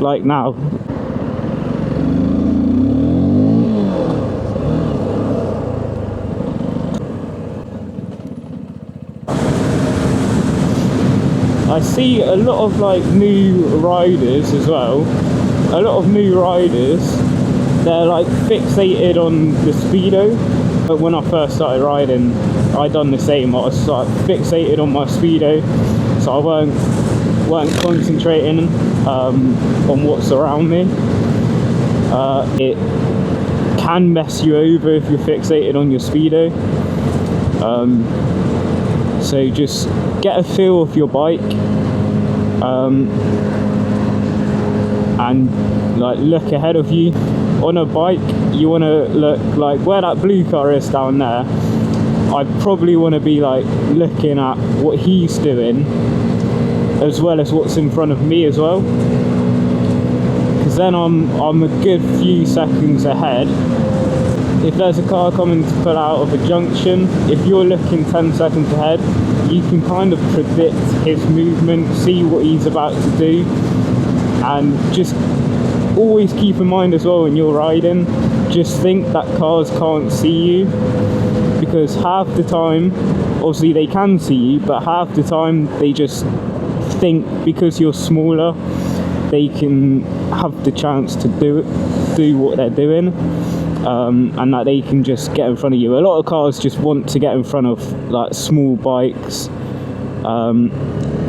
like now. I see a lot of like new riders as well. A lot of new riders, they're like fixated on the speedo. But when I first started riding, I done the same. I was like fixated on my speedo, so I weren't concentrating on what's around me. It can mess you over if you're fixated on your speedo. So just get a feel of your bike, and like look ahead of you. On a bike, you want to look like where that blue car is down there. I probably want to be like looking at what he's doing as well as what's in front of me as well, because then I'm a good few seconds ahead. If there's a car coming to pull out of a junction, if you're looking 10 seconds ahead, you can kind of predict his movement, see what he's about to do, and just always keep in mind as well when you're riding, just think that cars can't see you, because half the time, obviously they can see you, but half the time they just think because you're smaller, they can have the chance to do what they're doing, and that they can just get in front of you. A lot of cars just want to get in front of like small bikes,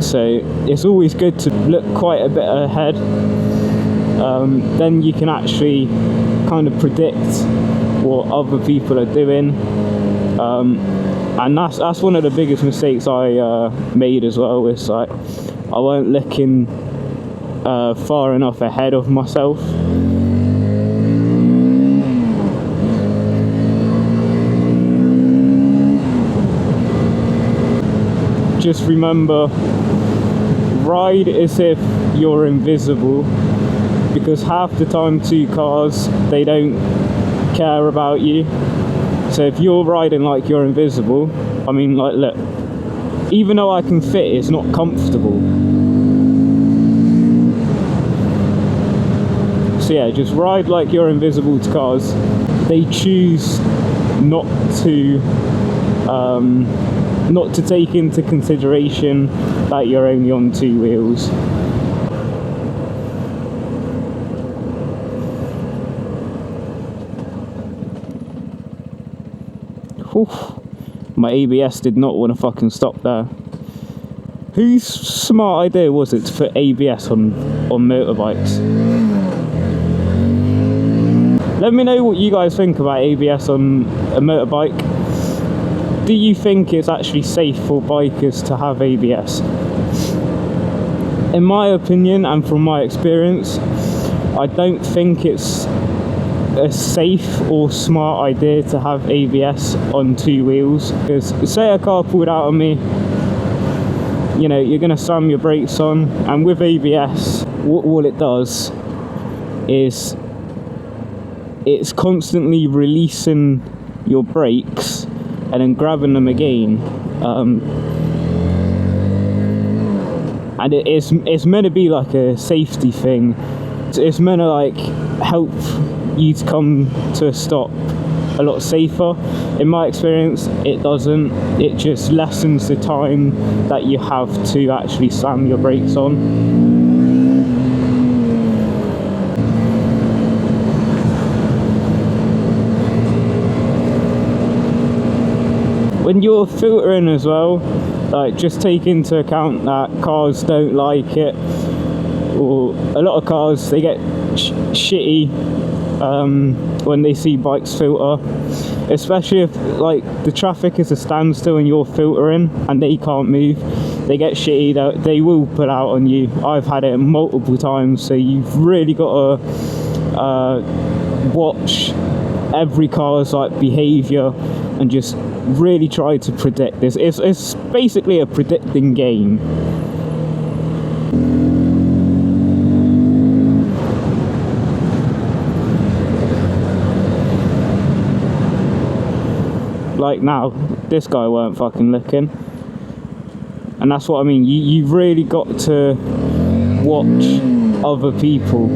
so it's always good to look quite a bit ahead. Then you can actually kind of predict what other people are doing, and that's one of the biggest mistakes I made as well. It's like I weren't looking far enough ahead of myself. Just remember, ride as if you're invisible, because half the time two cars, they don't care about you. So if you're riding like you're invisible, I mean, like, look, even though I can fit, it's not comfortable. So yeah, just ride like you're invisible to cars. They choose not to take into consideration that you're only on two wheels. Oof, my ABS did not want to fucking stop there. Whose smart idea was it to put ABS on motorbikes? Let me know what you guys think about ABS on a motorbike. Do you think it's actually safe for bikers to have ABS? In my opinion, and from my experience, I don't think it's a safe or smart idea to have ABS on two wheels, because say a car pulled out on me, you know, you're going to slam your brakes on, and with ABS, what it does is it's constantly releasing your brakes and then grabbing them again, and it's meant to be like a safety thing. It's meant to like help you to come to a stop a lot safer. In my experience, it doesn't. It just lessens the time that you have to actually slam your brakes on. When you're filtering as well, like, just take into account that cars don't like it, or a lot of cars, they get shitty when they see bikes filter, especially if like the traffic is a standstill and you're filtering and they can't move. They get shitty, they will pull out on you. I've had it multiple times, so you've really got to watch every car's like behaviour and just really try to predict this. It's basically a predicting game. Like now, this guy weren't fucking looking, and that's what I mean. You've really got to watch other people.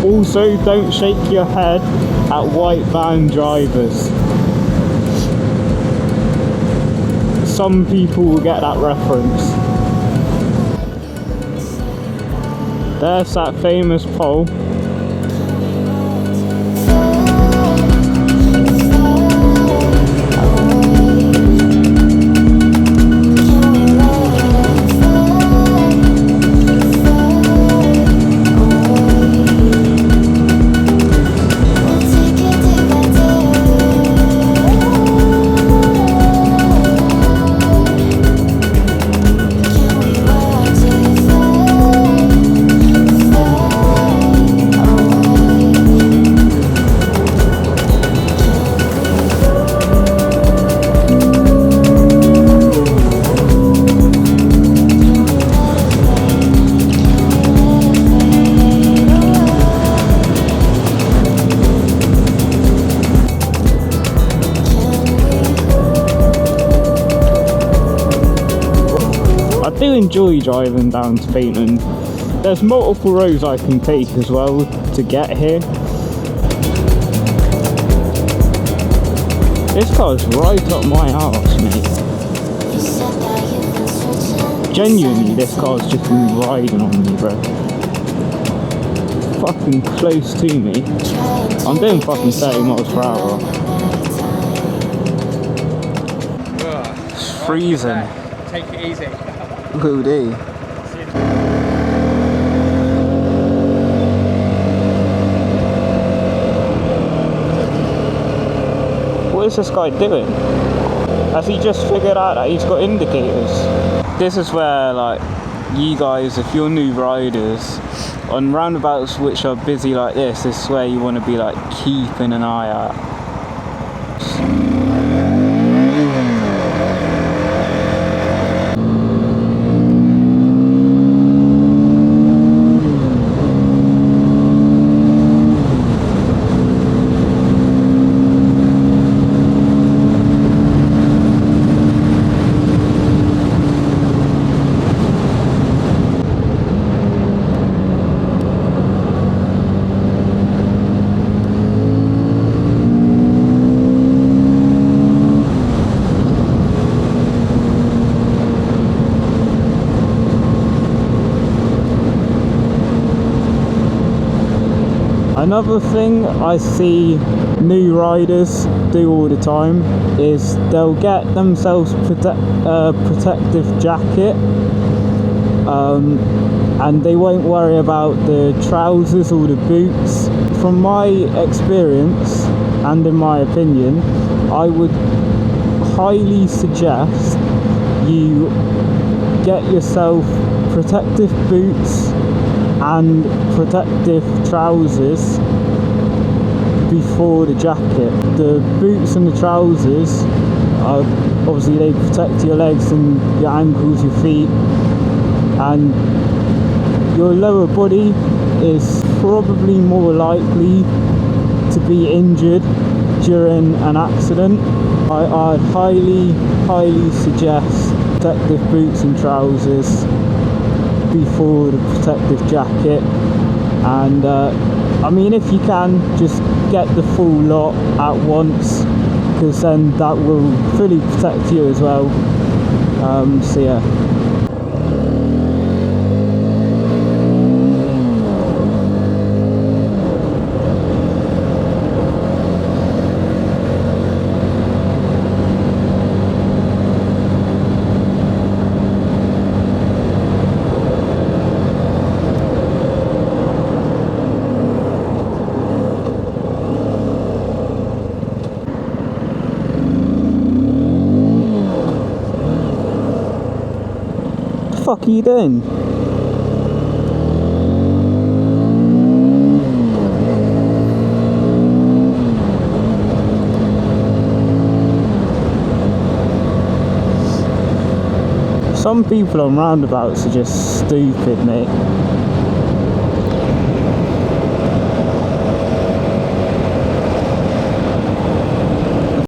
Also, don't shake your head at white van drivers. Some people will get that reference. There's that famous pole. I do enjoy driving down to Paignton. There's multiple roads I can take as well to get here. This car's right up my arse, mate. Genuinely, this car's just been riding on me, bro. Fucking close to me. I'm doing fucking 30 miles per hour. It's freezing. Take it easy. Will do. What is this guy doing? Has he just figured out that he's got indicators? This is where, like, you guys, if you're new riders, on roundabouts which are busy like this is where you want to be, like, keeping an eye out. Another thing I see new riders do all the time is they'll get themselves protective jacket, and they won't worry about the trousers or the boots. From my experience and in my opinion, I would highly suggest you get yourself protective boots and protective trousers before the jacket. The boots and the trousers are obviously, they protect your legs and your ankles, your feet, and your lower body is probably more likely to be injured during an accident. I'd highly suggest protective boots and trousers before the protective jacket, and I mean, if you can, just get the full lot at once, because then that will fully protect you as well. So yeah. What the fuck are you doing? Some people on roundabouts are just stupid, mate.